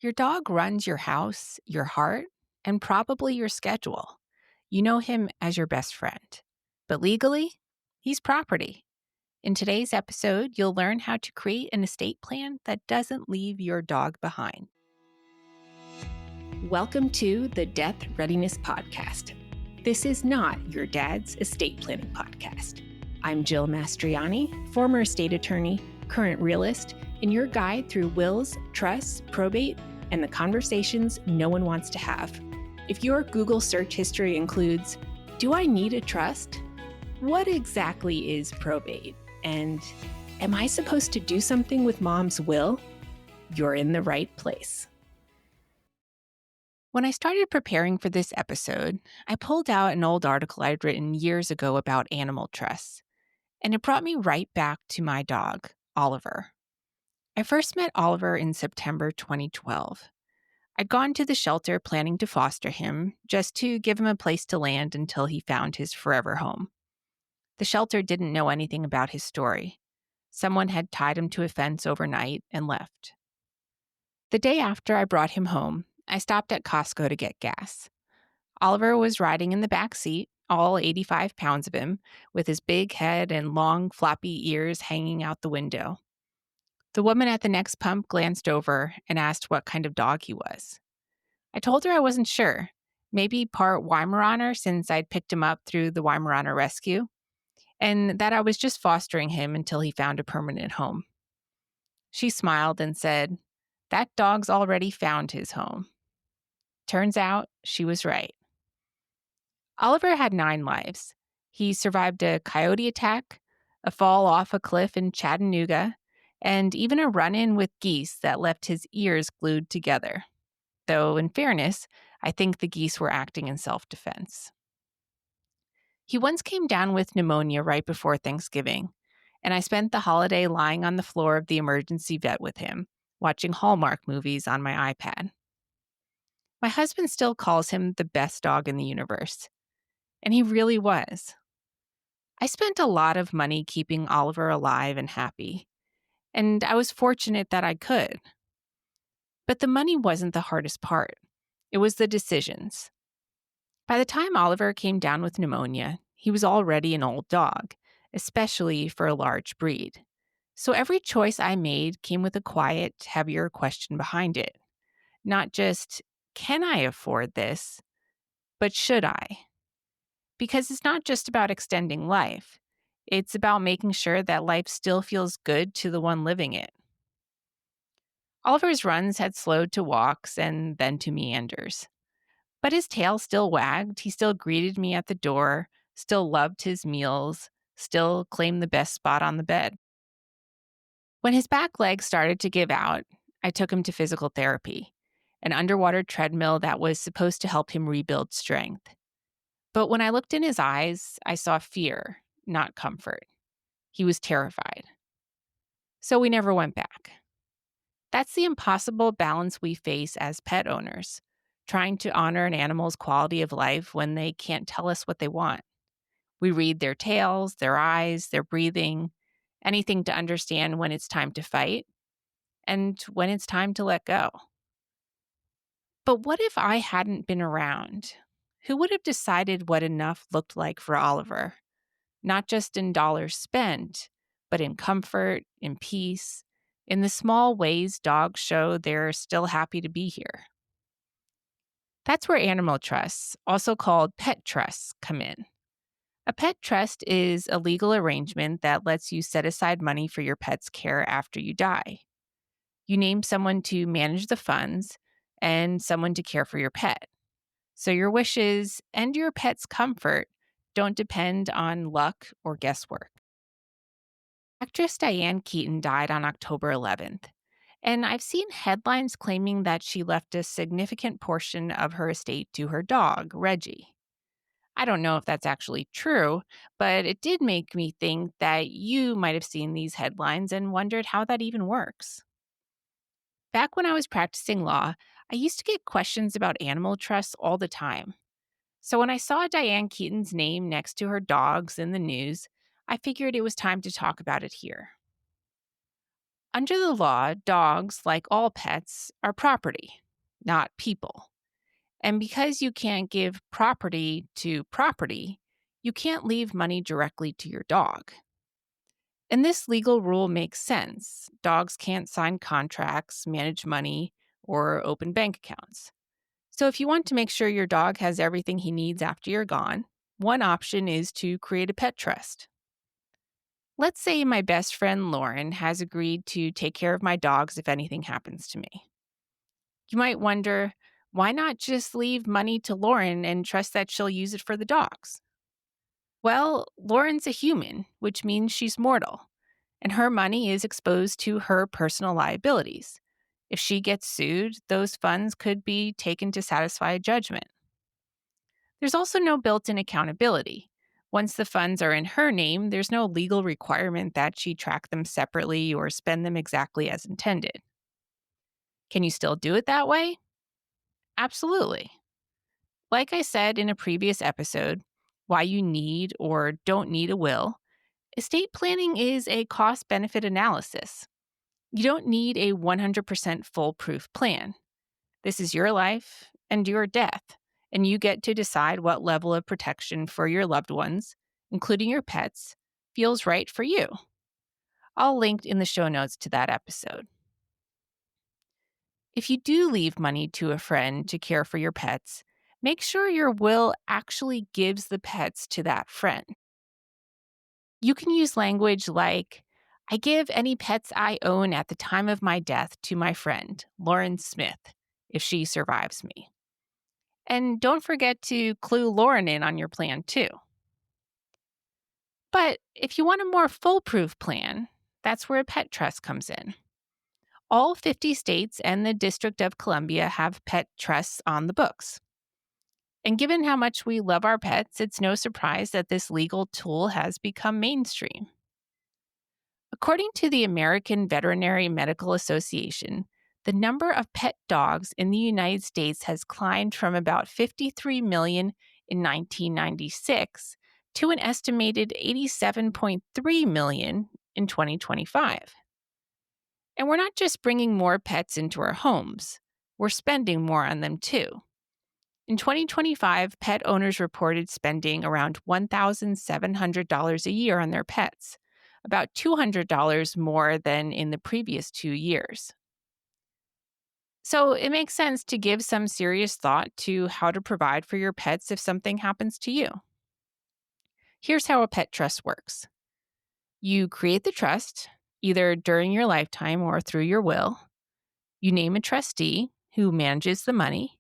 Your dog runs your house, your heart, and probably your schedule. You know him as your best friend. But legally, he's property. In today's episode, you'll learn how to create an estate plan that doesn't leave your dog behind. Welcome to the Death Readiness Podcast. This is not your dad's estate planning podcast. I'm Jill Mastriani, former estate attorney, current realist, and your guide through wills, trusts, probate, and the conversations no one wants to have. If your Google search history includes, "Do I need a trust? What exactly is probate? And am I supposed to do something with mom's will?" You're in the right place. When I started preparing for this episode, I pulled out an old article I'd written years ago about animal trusts, and it brought me right back to my dog, Oliver. I first met Oliver in September 2012. I'd gone to the shelter planning to foster him, just to give him a place to land until he found his forever home. The shelter didn't know anything about his story. Someone had tied him to a fence overnight and left. The day after I brought him home, I stopped at Costco to get gas. Oliver was riding in the back seat, all 85 pounds of him, with his big head and long, floppy ears hanging out the window. The woman at the next pump glanced over and asked what kind of dog he was. I told her I wasn't sure. Maybe part Weimaraner since I'd picked him up through the Weimaraner rescue, and that I was just fostering him until he found a permanent home. She smiled and said, "That dog's already found his home." Turns out she was right. Oliver had 9 lives. He survived a coyote attack, a fall off a cliff in Chattanooga, and even a run-in with geese that left his ears glued together. Though, in fairness, I think the geese were acting in self-defense. He once came down with pneumonia right before Thanksgiving, and I spent the holiday lying on the floor of the emergency vet with him, watching Hallmark movies on my iPad. My husband still calls him the best dog in the universe, and he really was. I spent a lot of money keeping Oliver alive and happy, and I was fortunate that I could. But the money wasn't the hardest part. It was the decisions. By the time Oliver came down with pneumonia, he was already an old dog, especially for a large breed. So every choice I made came with a quiet, heavier question behind it. Not just, can I afford this? But should I? Because it's not just about extending life. It's about making sure that life still feels good to the one living it. Oliver's runs had slowed to walks and then to meanders. But his tail still wagged, he still greeted me at the door, still loved his meals, still claimed the best spot on the bed. When his back legs started to give out, I took him to physical therapy, an underwater treadmill that was supposed to help him rebuild strength. But when I looked in his eyes, I saw fear, not comfort. He was terrified. So we never went back. That's the impossible balance we face as pet owners, trying to honor an animal's quality of life when they can't tell us what they want. We read their tails, their eyes, their breathing, anything to understand when it's time to fight and when it's time to let go. But what if I hadn't been around? Who would have decided what enough looked like for Oliver? Not just in dollars spent, but in comfort, in peace, in the small ways dogs show they're still happy to be here. That's where animal trusts, also called pet trusts, come in. A pet trust is a legal arrangement that lets you set aside money for your pet's care after you die. You name someone to manage the funds and someone to care for your pet. So your wishes and your pet's comfort don't depend on luck or guesswork. Actress Diane Keaton died on October 11th, and I've seen headlines claiming that she left a significant portion of her estate to her dog, Reggie. I don't know if that's actually true, but it did make me think that you might have seen these headlines and wondered how that even works. Back when I was practicing law, I used to get questions about animal trusts all the time. So when I saw Diane Keaton's name next to her dogs in the news, I figured it was time to talk about it here. Under the law, dogs, like all pets, are property, not people. And because you can't give property to property, you can't leave money directly to your dog. And this legal rule makes sense. Dogs can't sign contracts, manage money, or open bank accounts. So if you want to make sure your dog has everything he needs after you're gone, one option is to create a pet trust. Let's say my best friend Lauren has agreed to take care of my dogs if anything happens to me. You might wonder, why not just leave money to Lauren and trust that she'll use it for the dogs? Well, Lauren's a human, which means she's mortal, and her money is exposed to her personal liabilities. If she gets sued, those funds could be taken to satisfy a judgment. There's also no built in accountability. Once the funds are in her name, there's no legal requirement that she track them separately or spend them exactly as intended. Can you still do it that way? Absolutely. Like I said in a previous episode, why you need or don't need a will, estate planning is a cost benefit analysis. You don't need a 100% foolproof plan. This is your life and your death, and you get to decide what level of protection for your loved ones, including your pets, feels right for you. I'll link in the show notes to that episode. If you do leave money to a friend to care for your pets, make sure your will actually gives the pets to that friend. You can use language like, I give any pets I own at the time of my death to my friend, Lauren Smith, if she survives me. And don't forget to clue Lauren in on your plan too. But if you want a more foolproof plan, that's where a pet trust comes in. All 50 states and the District of Columbia have pet trusts on the books. And given how much we love our pets, it's no surprise that this legal tool has become mainstream. According to the American Veterinary Medical Association, the number of pet dogs in the United States has climbed from about 53 million in 1996 to an estimated 87.3 million in 2025. And we're not just bringing more pets into our homes, we're spending more on them too. In 2025, pet owners reported spending around $1,700 a year on their pets, about $200 more than in the previous 2 years. So it makes sense to give some serious thought to how to provide for your pets if something happens to you. Here's how a pet trust works. You create the trust, either during your lifetime or through your will. You name a trustee who manages the money,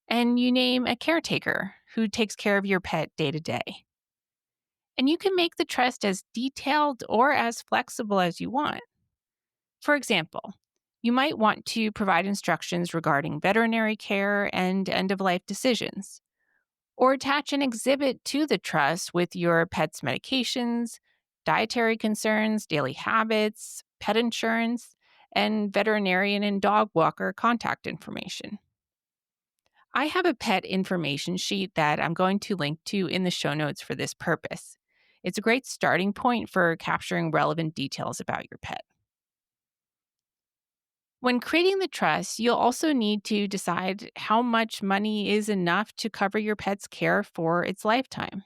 and you name a caretaker who takes care of your pet day to day. And you can make the trust as detailed or as flexible as you want. For example, you might want to provide instructions regarding veterinary care and end of life decisions, or attach an exhibit to the trust with your pet's medications, dietary concerns, daily habits, pet insurance, and veterinarian and dog walker contact information. I have a pet information sheet that I'm going to link to in the show notes for this purpose. It's a great starting point for capturing relevant details about your pet. When creating the trust, you'll also need to decide how much money is enough to cover your pet's care for its lifetime.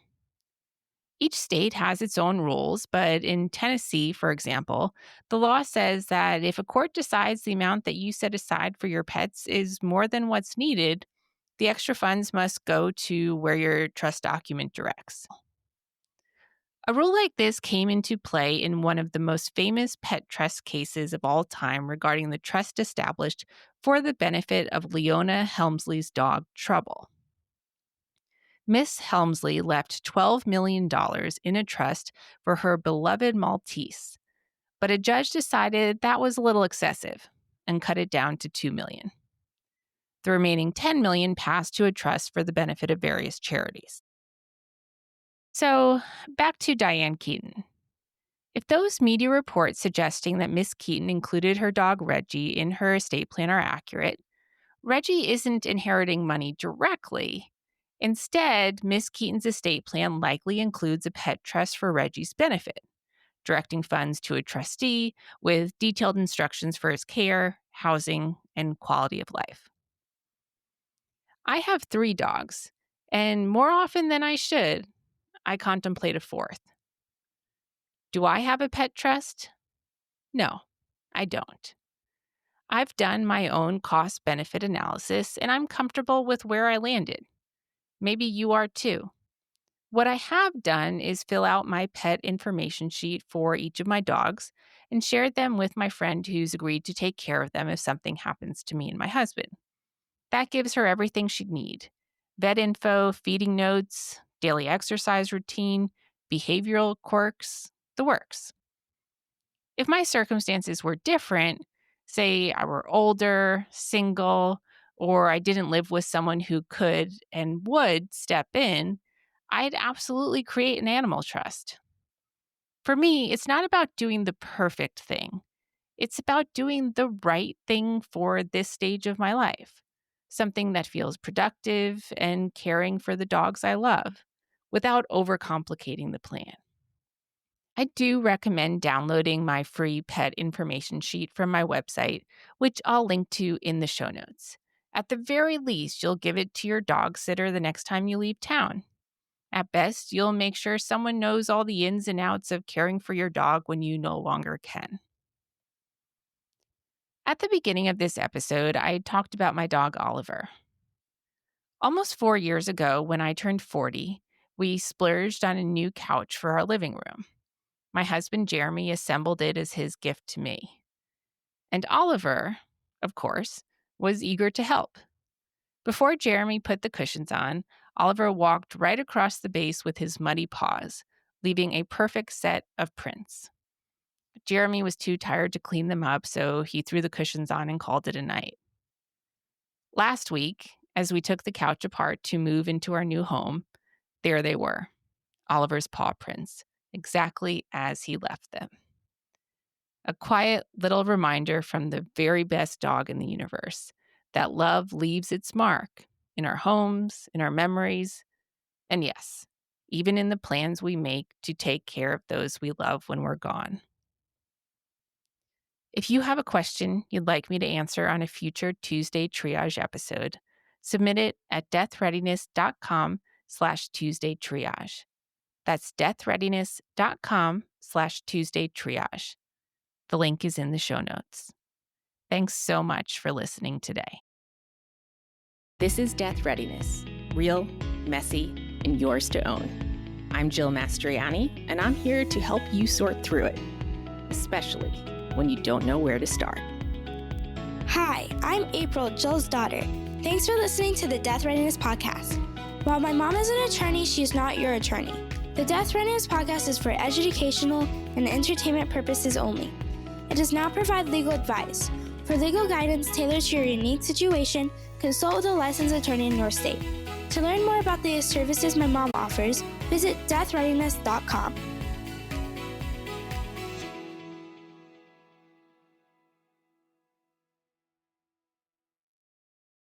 Each state has its own rules, but in Tennessee, for example, the law says that if a court decides the amount that you set aside for your pets is more than what's needed, the extra funds must go to where your trust document directs. A rule like this came into play in one of the most famous pet trust cases of all time regarding the trust established for the benefit of Leona Helmsley's dog, Trouble. Miss Helmsley left $12 million in a trust for her beloved Maltese, but a judge decided that was a little excessive and cut it down to $2 million. The remaining $10 million passed to a trust for the benefit of various charities. So, back to Diane Keaton. If those media reports suggesting that Miss Keaton included her dog Reggie in her estate plan are accurate, Reggie isn't inheriting money directly. Instead, Miss Keaton's estate plan likely includes a pet trust for Reggie's benefit. directing funds to a trustee with detailed instructions for his care, housing, and quality of life. I have 3 dogs, and more often than I should, I contemplate a 4th. Do I have a pet trust? No, I don't. I've done my own cost-benefit analysis, and I'm comfortable with where I landed. Maybe you are too. What I have done is fill out my pet information sheet for each of my dogs and shared them with my friend who's agreed to take care of them if something happens to me and my husband. That gives her everything she'd need: vet info, feeding notes, daily exercise routine, behavioral quirks, the works. If my circumstances were different, say I were older, single, or I didn't live with someone who could and would step in, I'd absolutely create an animal trust. For me, it's not about doing the perfect thing. It's about doing the right thing for this stage of my life, something that feels productive and caring for the dogs I love without overcomplicating the plan. I do recommend downloading my free pet information sheet from my website, which I'll link to in the show notes. At the very least, you'll give it to your dog sitter the next time you leave town. At best, you'll make sure someone knows all the ins and outs of caring for your dog when you no longer can. At the beginning of this episode, I talked about my dog Oliver. Almost 4 years ago, when I turned 40, we splurged on a new couch for our living room. My husband Jeremy assembled it as his gift to me. And Oliver, of course, was eager to help. Before Jeremy put the cushions on, Oliver walked right across the base with his muddy paws, leaving a perfect set of prints. Jeremy was too tired to clean them up, so he threw the cushions on and called it a night. Last week, as we took the couch apart to move into our new home, there they were, Oliver's paw prints, exactly as he left them. A quiet little reminder from the very best dog in the universe that love leaves its mark in our homes, in our memories, and yes, even in the plans we make to take care of those we love when we're gone. If you have a question you'd like me to answer on a future Tuesday Triage episode, submit it at deathreadiness.com/Tuesday Triage. That's deathreadiness.com/Tuesday Triage. The link is in the show notes. Thanks so much for listening today. This is Death Readiness, real, messy, and yours to own. I'm Jill Mastriani, and I'm here to help you sort through it, especially when you don't know where to start. Hi, I'm April, Jill's daughter. Thanks for listening to the Death Readiness Podcast. While my mom is an attorney, she is not your attorney. The Death Readiness Podcast is for educational and entertainment purposes only. It does not provide legal advice. For legal guidance tailored to your unique situation, consult with a licensed attorney in your state. To learn more about the services my mom offers, visit deathreadiness.com.